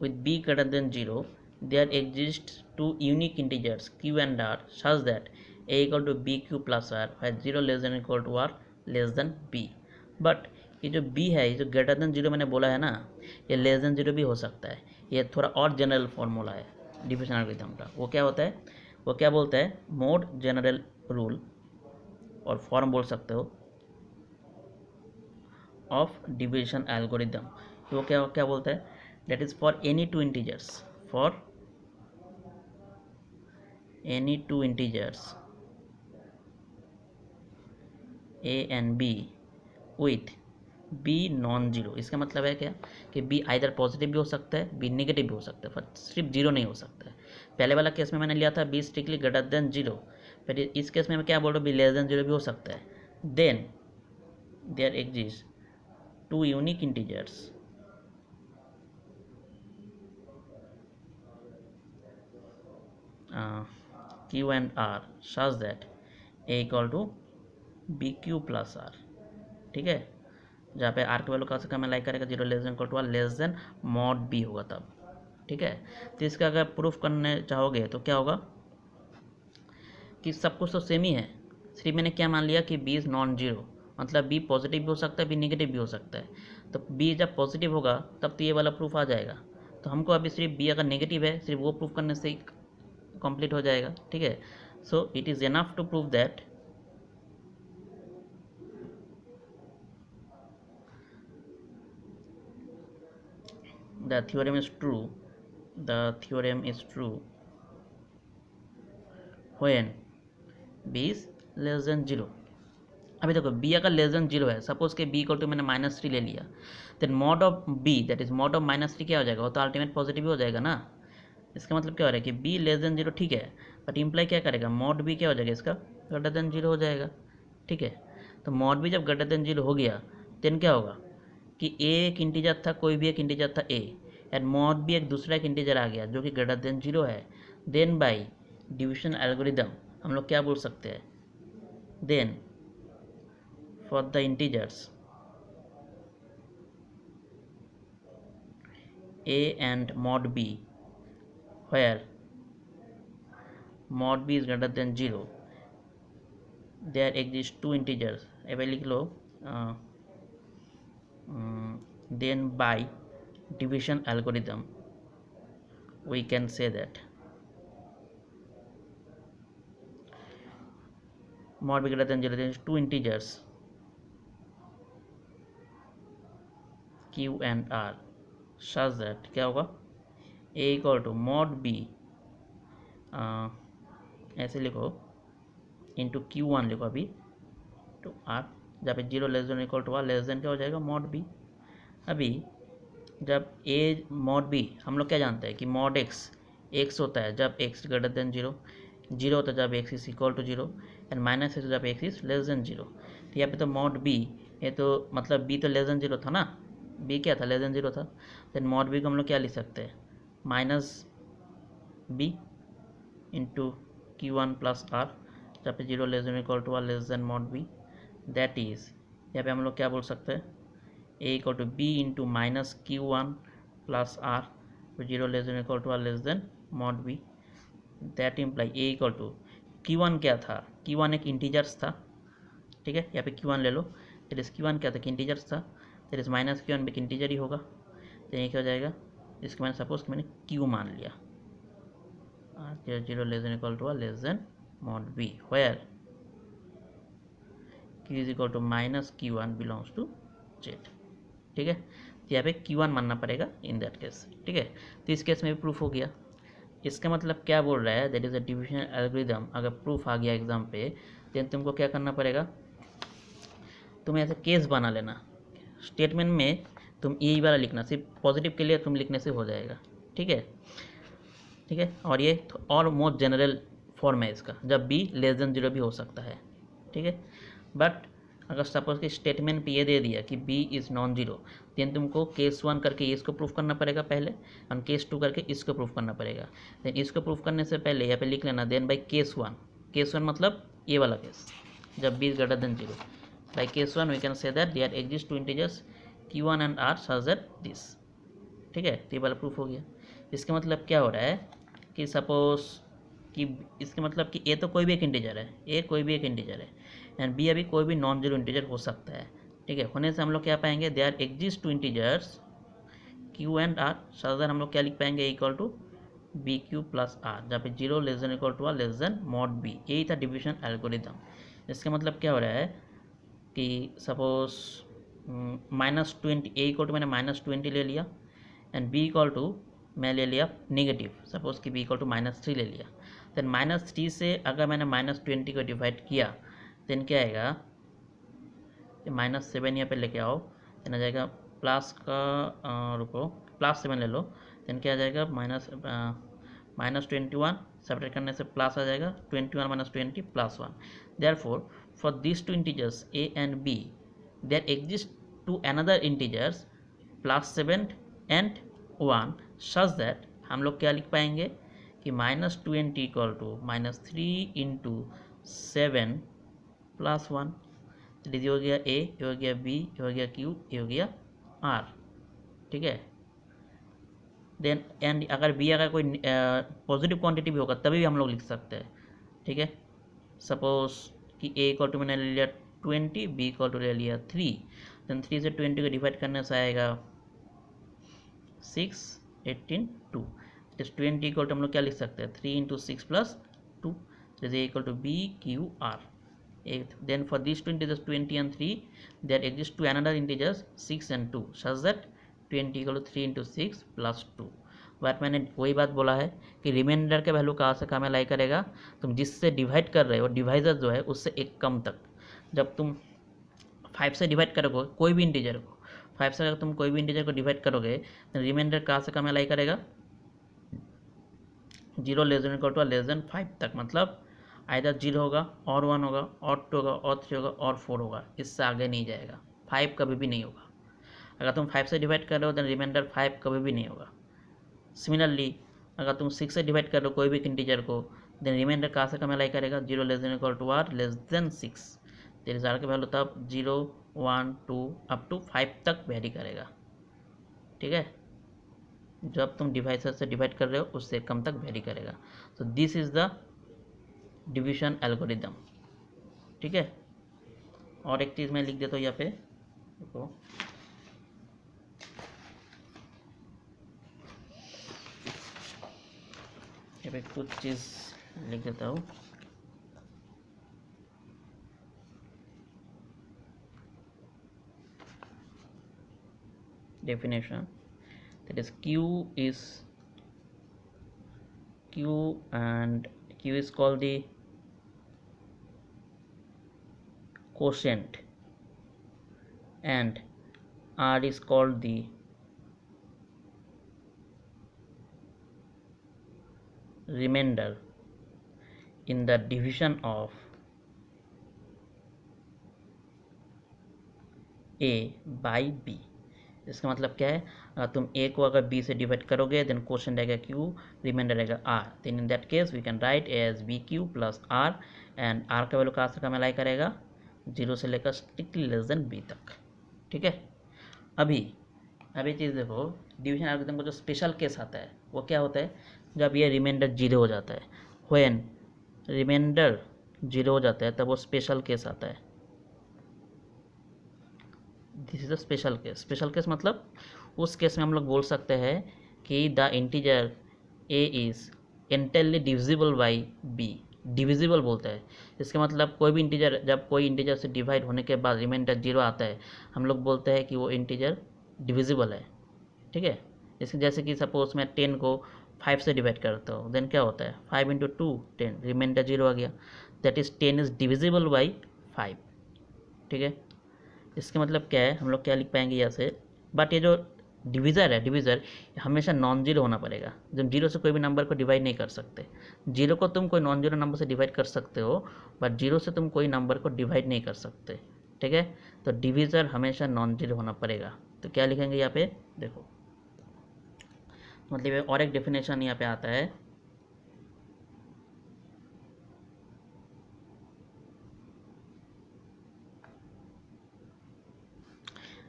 with B greater than zero there exist two unique integers Q and R such that A equal to B Q plus R है zero less than equal to are less than B. But ये जो B है, ये जो greater than zero मैंने बोला है ना, ये लेस देन जीरो भी हो सकता है। ये थोड़ा और जनरल फॉर्मूला है डिविजन एल्गोरिथम का। वो क्या होता है, वो क्या बोलता है, मोड जनरल रूल और फॉर्म बोल सकते हो ऑफ डिविजन एल्गोरिदम। वो क्या क्या बोलता है, that is for any two integers, for any two integers A and B with B non zero. इसका मतलब है क्या कि बी आइदर पॉजिटिव भी हो सकता है, बी नेगेटिव भी हो सकता है, पर सिर्फ जीरो नहीं हो सकता है। पहले वाला केस में मैंने लिया था B strictly greater than zero, फिर इस केस में मैं क्या बोल रहा हूँ, बी लेस देन जीरो भी हो सकता है। Then there exist two unique integers q and r such that a equal to bq plus r। ठीक है, जहाँ पे r की वैल्यू कहाँ से कम लाइक करेगा, zero less than equal to less than mod b होगा तब। ठीक है, तो इसका अगर प्रूफ करने चाहोगे तो क्या होगा कि सब कुछ तो सेम ही है, सिर्फ मैंने क्या मान लिया कि b इज़ नॉन जीरो, मतलब b पॉजिटिव भी हो सकता है, b नेगेटिव भी हो सकता है। तो b जब पॉजिटिव होगा तब तो ये वाला प्रूफ आ जाएगा। तो हमको अभी सिर्फ b अगर नेगेटिव है, सिर्फ वो प्रूफ करने से ही कंप्लीट हो जाएगा। ठीक है, so it is enough to prove that the theorem is true, the theorem is true when b is less than zero. अभी देखो b अगर लेस देन जीरो है, सपोज के b इक्वल टू मैंने -3 ले लिया, then mod of b that is mod of -3 क्या हो जाएगा, वो तो अल्टीमेट पॉजिटिव हो जाएगा ना। इसका मतलब क्या हो रहा है कि b लेस देन जीरो, ठीक है, बट इम्प्लाई क्या करेगा, मॉड b क्या हो जाएगा, इसका ग्रेटर देन जीरो हो जाएगा। ठीक है, तो मॉड b जब ग्रेटर देन जीरो हो गया, देन क्या होगा कि a एक इंटीजर था, कोई भी एक इंटीजर था a, एंड मॉड b एक दूसरा एक इंटीजर आ गया जो कि ग्रेटर देन जीरो है। देन बाई डिविजन एल्गोरिदम हम लोग क्या बोल सकते हैं, then for the integers a and mod b where mod b is greater than 0 there exist two integers अब लिख लो, then by division algorithm we can say that mod b greater than 0 there is two integers q and r such that क्या होगा, a equal to mod b ऐसे लिखो into Q1 लिखो अभी to R, जहाँ पे zero less than equal to are less than क्या हो जाएगा मॉड b। अभी जब a मॉड b हम लोग क्या जानते हैं कि मॉड x होता है जब x greater than zero, zero होता है जब x is equal to zero, and minus है जब x is less than zero. तो यहाँ पे तो मॉड b, ये तो मतलब b तो लेस देन जीरो था ना, b क्या था, लेस देन जीरो था, देन मॉड b को हम लोग क्या लिख सकते हैं, minus b into Q1 plus are, जहाँ पे zero less than equal to are less than mod b। That is यहाँ पे हम लोग क्या बोल सकते हैं, a equal to b into minus Q1 plus R, zero less than equal to are less than mod b। That imply a equal to Q1 क्या था, Q1 एक इंटीजर्स था। ठीक है, यहाँ पे Q1 ले लो, दैट इज Q1 क्या था कि इंटीजर्स था, that is minus Q N भी इंटीजर ही होगा, तो ये क्या हो जाएगा, इसके मैंने सपोज मैंने क्यू मान लिया, r 0 less than equal to are less than mod B where q is equal to minus Q one belongs to Z. ठीक है, तो यहाँ पे Q1 मानना पड़ेगा इन दैट केस। ठीक है, तो इस केस में भी प्रूफ हो गया। इसका मतलब क्या बोल रहा है, that is a division algorithm. अगर प्रूफ आ गया एग्जाम पे, देन तुमको क्या करना पड़ेगा, तुम्हें ऐसे केस बना लेना, स्टेटमेंट में तुम यही वाला लिखना, सिर्फ पॉजिटिव के लिए तुम लिखने से हो जाएगा। ठीक है, ठीक है, और ये और मोस्ट जनरल फॉर्म है इसका, जब बी लेस देन जीरो भी हो सकता है। ठीक है, बट अगर सपोज कि स्टेटमेंट पे ये दे दिया कि B is non zero, then तुमको केस वन करके इसको प्रूफ करना पड़ेगा पहले, और केस टू करके इसको प्रूफ करना पड़ेगा। देन इसको प्रूफ करने से पहले यहाँ पे लिख लेना then by case one. Case one मतलब ये वाला केस, जब B is greater than zero. By case one we can say that there exist two integers Q1 and R such that this. ठीक है, तो ये वाला प्रूफ हो गया। इसका मतलब क्या हो रहा है कि सपोज कि इसके मतलब कि ए तो कोई भी एक इंटीजर है, ए कोई भी एक इंटीजर है, एंड बी अभी कोई भी नॉन जीरो इंटीजर हो सकता है। ठीक है, होने से हम लोग क्या पाएंगे, they are exist two integers Q and R such that हम लोग क्या लिख पाएंगे, equal to B Q plus are, जहाँ पे zero less than equal to are less than mod B. यही था डिविजन एल्गोरिदम। इसका मतलब क्या हो रहा है कि सपोज -20 ए इक्वल टू मैंने -20 ले लिया, एंड बी इक्वल टू मैं ले लिया नेगेटिव, सपोज कि बी इक्वल टू -3 ले लिया। देन -3 से अगर मैंने -20 को डिवाइड किया, देन क्या आएगा, -7 यहाँ पे लेके आओ, देन आ जाएगा प्लस का रुको +7 ले लो, देन क्या आ जाएगा -21, सेपरेट करने से प्लस आ जाएगा 21 - 20 +1। Therefore for this two integers A and B there exist two another integers +7 and 1 such that हम लोग क्या लिख पाएंगे कि -20 इक्वल टू -3 इंटू 7 + 1। ये हो गया ए, ये हो गया बी, ये हो गया क्यू, ये हो गया आर। ठीक है, देन एंड अगर बी अगर कोई पॉजिटिव क्वांटिटी भी होगा तभी भी हम लोग लिख सकते हैं। ठीक है, सपोज कि ए इक्वल टू मैंने ले लिया 20, बी इक्वल टू ले लिया 3, देन 3 से 20 को डिवाइड करने से आएगा 6, 18, 2। इस 20 इक्वल टू हम लोग क्या लिख सकते हैं, 3 into 6 + 2 is equal to B Q R. Then for these two integers 20 and 3 there exist two another integers 6 and 2 such that 20 equal to 3 into 6 plus 2। But मैंने वही बात बोला है कि रिमाइंडर के वैल्यू कहाँ से कहाँ में लाई करेगा, तुम जिससे डिवाइड कर रहे हो डिवाइजर जो है उससे एक कम तक। जब तुम 5 से डिवाइड करोगे कोई भी इंटीजर को, 5 से अगर तुम कोई भी इंटीजर को डिवाइड करोगे तो रिमाइंडर कहाँ से कहाँ में लाई करेगा, 0 less than equal to less than 5 तक। मतलब आइदर 0 होगा और 1 होगा और 2 होगा और 3 होगा और 4 होगा, इससे आगे नहीं जाएगा। 5 कभी भी नहीं होगा। अगर तुम 5 से डिवाइड कर रहे हो देन रिमाइंडर 5 कभी भी नहीं होगा। सिमिलरली अगर तुम 6 से डिवाइड कर रहे हो कोई भी इंटीजर को, देन रिमाइंडर कहाँ से कहाँ लाई करेगा, 0 less than equal to are less than 6। तेरे जार के वैल्यू तब 0, 1, 2 अप टू 5 तक वेरी करेगा। ठीक है, जब तुम डिवाइसर से डिवाइड कर रहे हो उससे कम तक वेरी करेगा। So this is the division algorithm. ठीक है, और एक चीज़ मैं लिख देता हूँ यहाँ पे, देखो यहाँ पे कुछ चीज़ लिख देता हूँ। definition, that is q and q is called the quotient and r is called the remainder in the division of a by b। इसका मतलब क्या है, तुम a को अगर b से डिवाइड करोगे देन क्वेश्चन रहेगा q, रिमाइंडर रहेगा r। Then in that case we can write as B Q plus r, and r का वैल्यू कहाँ से कहाँ में लाई करेगा, 0 से लेकर स्ट्रिक्टली लेस देन b तक। ठीक है, अभी चीज़ देखो, डिवीजन एल्गोरिथम का जो स्पेशल केस आता है वो क्या होता है, जब ये रिमाइंडर 0 हो जाता है, व्हेन रिमाइंडर 0 हो जाता है तब वो स्पेशल केस आता है। This is a special case. Special case मतलब उस केस में हम लोग बोल सकते हैं कि the integer A is entirely divisible by B. Divisible बोलता है, इसका मतलब कोई भी इंटीजर, जब कोई इंटीजर से डिवाइड होने के बाद रिमाइंडर 0 आता है, हम लोग बोलते हैं कि वो इंटीजर डिविजिबल है। ठीक है, इसके जैसे कि सपोज मैं 10 को 5 से डिवाइड करता हूँ, देन क्या होता है 5 इंटू 2 10, रिमाइंडर 0 आ गया, that is 10 is divisible by 5। ठीक है, इसका मतलब क्या है, हम लोग क्या लिख पाएंगे यहाँ से, बट ये जो डिविज़र है, डिविज़र हमेशा नॉन जीरो होना पड़ेगा। जब जीरो से कोई भी नंबर को डिवाइड नहीं कर सकते। जीरो को तुम कोई नॉन जीरो नंबर से डिवाइड कर सकते हो, बट जीरो से तुम कोई नंबर को डिवाइड नहीं कर सकते। ठीक है, तो डिविज़र हमेशा नॉन जीरो होना पड़ेगा। तो क्या लिखेंगे यहाँ पे, देखो मतलब और एक डेफिनेशन यहाँ पे आता है,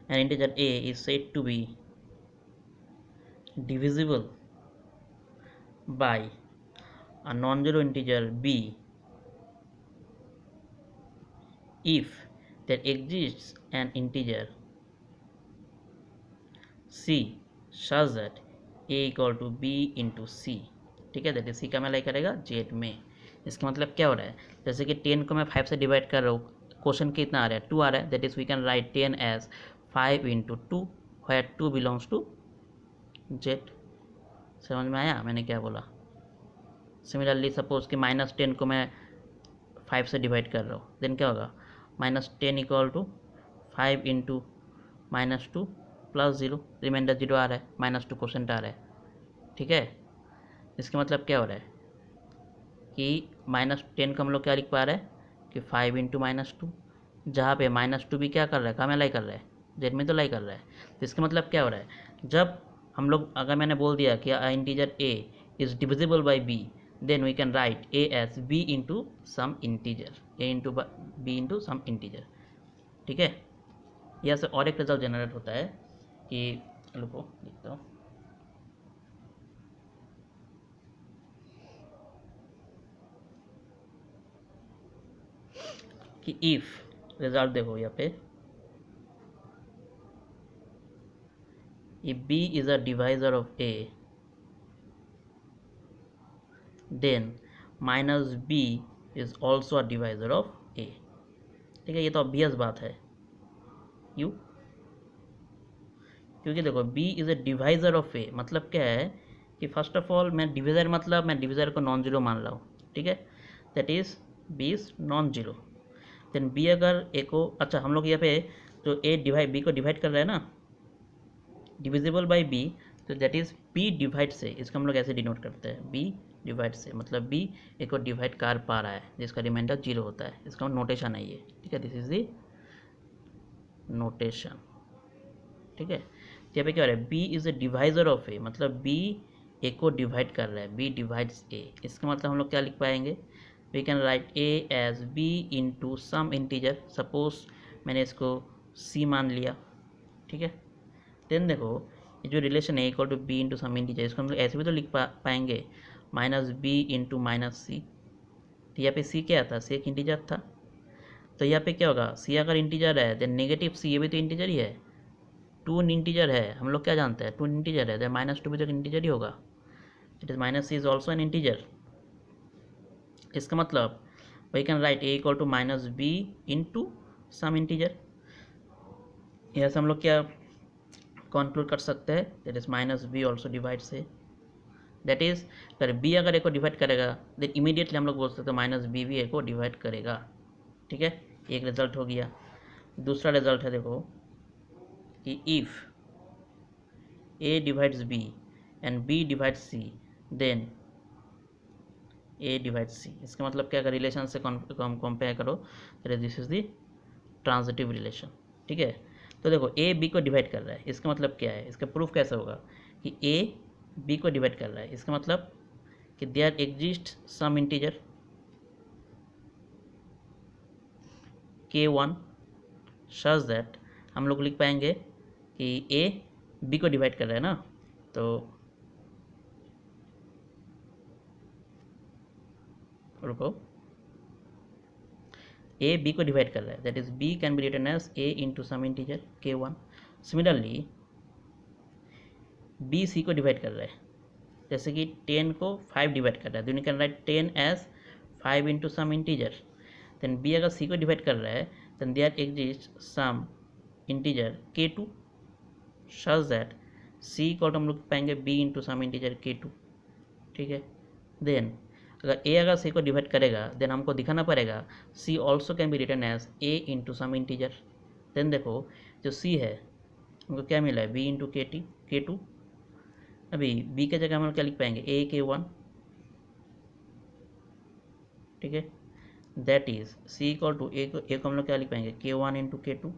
an integer a is said to be divisible by a non-zero integer b if there exists an integer c such that a equal to b into c। ठीक है, दैट सी का मैं लाई करेगा जेड में। इसका मतलब क्या हो रहा है, जैसे कि 10 को मैं 5 से डिवाइड कर रहा हूँ, क्वेश्चन कितना आ रहा है 2 आ रहा है, that is we can write 10 as 5 into 2 where 2 belongs to Z. समझ में आया मैंने क्या बोला। सिमिलरली सपोज कि -10 को मैं 5 से डिवाइड कर रहा हूँ, देन क्या होगा -10 equal to 5 into -2 plus 0, remainder 0 आ रहा है, -2 क्वेश्चन आ रहा है। ठीक है, इसका मतलब क्या हो रहा है कि -10 का हम लोग क्या लिख पा रहे हैं कि 5 इंटू -2, जहाँ पे -2 भी क्या कर रहा है, कहाँ में लाई कर रहा है, जेड में तो लाई कर रहा है। तो इसका मतलब क्या हो रहा है, जब हम लोग, अगर मैंने बोल दिया कि integer a is divisible by b, then we can write a as b into some integer, a into b into some integer. ठीक है, यह से और एक रिजल्ट जनरेट होता है कि, रुको लिखता हूँ, कि इफ रिजल्ट देखो यहाँ पे, if b is a divisor of a, then minus b is also a divisor of a। ठीक है, ये तो ऑब्वियस बात है, क्यों, क्योंकि देखो b is a divisor of a, मतलब क्या है कि फर्स्ट ऑफ ऑल मैं डिविजर, मतलब मैं डिविजर को नॉन जीरो मान रहा हूँ। ठीक है, that is b is non zero, then b अगर a को, अच्छा हम लोग यहाँ पे जो a डिवाइड b को डिवाइड कर रहे हैं ना, डिविजिबल बाई b, तो दैट इज b डिवाइड से, इसको हम लोग ऐसे डिनोट करते हैं b डिवाइड से, मतलब b a को डिवाइड कर पा रहा है जिसका रिमाइंडर 0 होता है, इसका नोटेशन है ये। ठीक है, दिस इज द नोटेशन। ठीक है, यहाँ पे क्या हो रहा है, b is a divisor of a, मतलब b a को डिवाइड कर रहा है, b डिवाइड्स a। इसका मतलब हम लोग क्या लिख पाएंगे, we can write a as b into some integer, suppose मैंने इसको c मान लिया। ठीक है, देन देखो ये जो रिलेशन है equal to B into some integer, इसको हम लोग ऐसे भी तो लिख पाएंगे -b इंटू -c। तो यहाँ पे c क्या था, c एक इंटीजर था, तो यहाँ पे क्या होगा, c अगर इंटीजर है देन नेगेटिव c, ये भी तो इंटीजर ही है, 2 इंटीजर है, हम लोग क्या जानते हैं 2 इंटीजर है, देन -2 भी तो इंटीजर ही होगा, it is -c is also an integer. इसका मतलब we can write a equal to -b into some integer. यहाँ से हम लोग क्या कंक्लूड कर सकते हैं, that is -b also divide से, दैट इज अगर b अगर a को डिवाइड करेगा देन इमीडिएटली हम लोग बोल सकते हैं -b भी a को डिवाइड करेगा। ठीक है, एक रिजल्ट हो गया। दूसरा रिजल्ट है देखो कि if a divides b and b divides c, then a divides c। इसका मतलब क्या, अगर रिलेशन से कंपेयर करो तो this is the transitive relation. ठीक है, तो देखो a b को डिवाइड कर रहा है, इसका मतलब क्या है, इसका प्रूफ कैसे होगा कि a b को डिवाइड कर रहा है, इसका मतलब कि there exist some integer k1 such that, हम लोग लिख पाएंगे कि a b को डिवाइड कर रहा है ना, तो रुको ए बी को डिवाइड कर रहा है, that is B can be written as A into some integer k1। Similarly B C को डिवाइड कर रहा है, जैसे कि 10 को 5 डिवाइड कर रहा है, तो you can write 10 as 5 into some integer. Then B अगर सी को डिवाइड कर रहा है, then there exist some integer k2 such that C equal to हम लोग पाएंगे b into some integer k2। ठीक है, देन अगर सी को डिवाइड करेगा, देन हमको दिखाना पड़ेगा C also can be written as a into some integer. Then देखो जो सी है हमको क्या मिला है, b इंटू k2। अभी b के जगह हम लोग क्या लिख पाएंगे, a k1। ठीक है, that is c equal to a को हम लोग क्या लिख पाएंगे, k1 इंटू k2।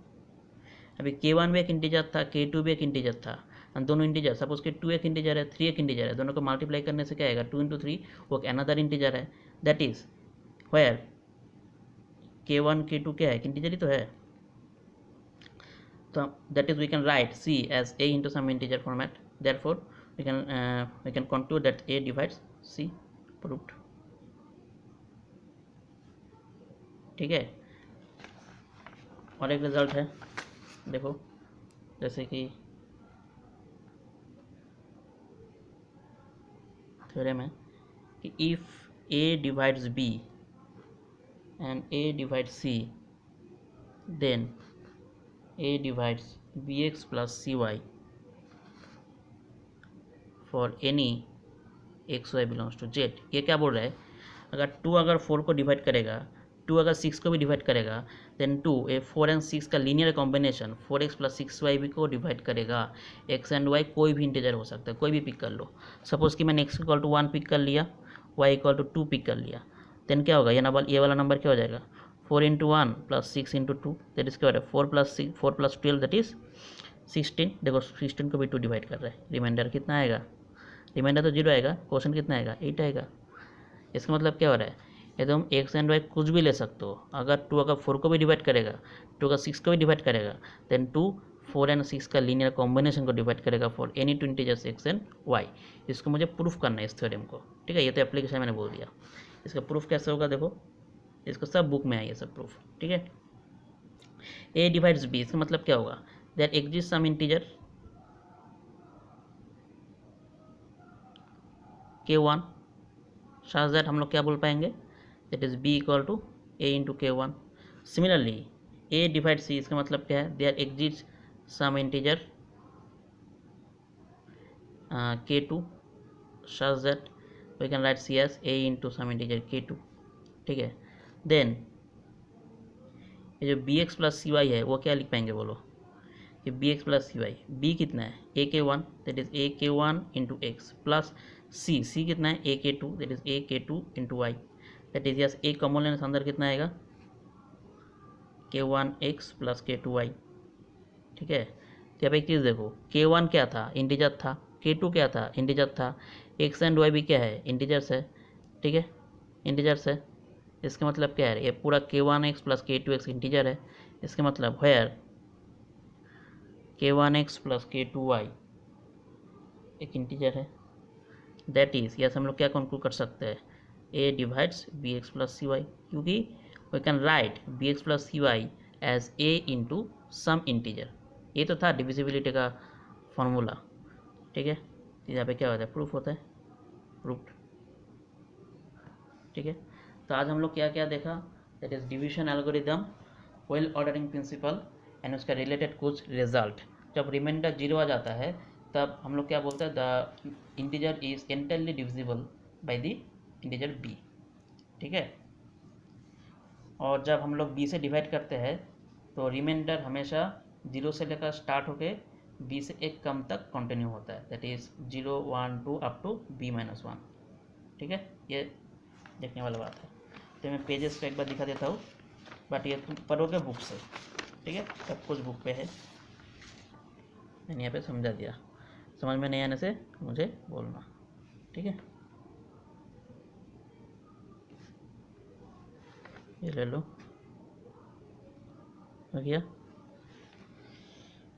अभी k1 भी एक इंटीजर था, k2 भी एक इंटीजर था, और दोनों इंटीजर सपोज के 2 एक इंटीजर है, 3 एक इंटीजर है, दोनों को मल्टीप्लाई करने से क्या आएगा, 2 इंटू 3 वो एक अनदर इंटीजर है। That is where k1 k2 क्या है, एक इंटीजर ही तो है। तो that is we can write c as a into some integer format, therefore we can conclude that a divides c। Proved. ठीक है, और एक रिजल्ट है, देखो जैसे कि थ्योरम है कि if a divides b and a divides c, then a divides bx plus cy for any x y belongs to z। ये क्या बोल रहा है, अगर 2 अगर 4 को डिवाइड करेगा, 2 अगर 6 को भी डिवाइड करेगा, देन 2 ए 4 एंड 6 का linear combination 4x plus 6y भी को डिवाइड करेगा। x एंड y कोई भी इंटीजर हो सकता है, कोई भी पिक कर लो। सपोज कि मैंने x इक्वल टू 1 पिक कर लिया, y इक्वल टू 2 पिक कर लिया, देन क्या होगा, ये वाला नंबर क्या हो जाएगा, 4 into 1 plus 6 into 2, that is क्या हो रहा है 4 प्लस 12 दैट इज 16। देखो 16 को भी 2 डिवाइड कर रहा है, रिमाइंडर कितना आएगा, रिमाइंडर तो 0 आएगा, क्वेश्चन कितना आएगा 8 आएगा। इसका मतलब क्या हो रहा है, ये तुम एक्स एंड वाई कुछ भी ले सकते हो। अगर 2 अगर 4 को भी डिवाइड करेगा, 2 अगर 6 को भी डिवाइड करेगा, देन 2 4 एंड 6 का लीनियर कॉम्बिनेशन को डिवाइड करेगा for any 2 integers X and Y. इसको मुझे प्रूफ करना है इस थ्योरम को। ठीक है, ये तो एप्लीकेशन मैंने बोल दिया, इसका प्रूफ कैसे होगा, देखो इसको सब बुक में है ये सब प्रूफ। ठीक है, ए डिवाइड्स बी, इसका मतलब क्या होगा, that exist some integer k1 such that हम लोग क्या बोल पाएंगे, that is b equal to a into k1। Similarly a divide c, इसका मतलब क्या है, there exist some integer k2 such that we can write c as a into some integer k2। ठीक है, देन ये जो bx प्लस cy है वो क्या लिख पाएंगे बोलो, कि bx प्लस cy, b कितना है a k1 that is a k1 into X plus c कितना है a k2 that is a k2 into Y, that is yes a common लेने से अंदर कितना आएगा k1x प्लस k2y। ठीक है, तो अब एक चीज़ देखो, k1 क्या था, इंटीजर था, k2 क्या था, इंटीजर था, x एंड y भी क्या है, इंटीजर्स है। ठीक है, इंटीजर्स है, इसका मतलब क्या है, ये पूरा k1x प्लस k2x इंटीजर है। इसका मतलब वेयर k1x प्लस k2y एक इंटीजर है, दैट इज यस हम लोग क्या कंक्लूड कर सकते हैं, a divides bx plus cy, क्योंकि we can write bx plus cy as a into some integer. ये तो था डिविजिबिलिटी का फॉर्मूला। ठीक है, यहाँ पे क्या होता है, प्रूफ होता है, प्रूफ्ड। ठीक है, तो आज हम लोग क्या क्या देखा, that is division algorithm, well ordering principle and उसका रिलेटेड कुछ रिजल्ट। जब रिमाइंडर 0 आ जाता है तब हम लोग क्या बोलते हैं, the integer is entirely divisible by the integer b। ठीक है, और जब हम लोग b से डिवाइड करते हैं तो रिमाइंडर हमेशा 0 से लेकर स्टार्ट होके b से एक कम तक कंटिन्यू होता है, that is 0 1 2 up to b-1। ठीक है, ये देखने वाला बात है। तो मैं पेजेस को एक बार दिखा देता हूँ, बट ये तुम पढ़ोगे बुक से। ठीक है, सब कुछ बुक पे है, मैंने यहाँ पे समझा दिया, समझ में नहीं आने से मुझे बोलना। ठीक है, ये ले लो, हो गया।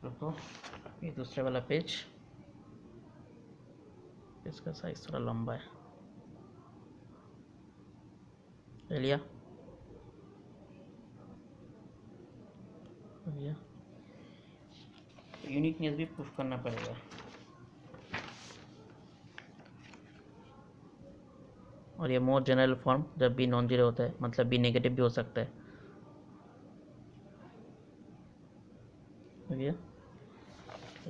रुको, ये दूसरे वाला पेज, इसका साइज थोड़ा लंबा है, ले लिया। भैया यूनिकनेस भी प्रूफ करना पड़ेगा। और ये मोर जनरल फॉर्म जब भी नॉन जीरो होता है, मतलब भी नेगेटिव भी हो सकता है। भैया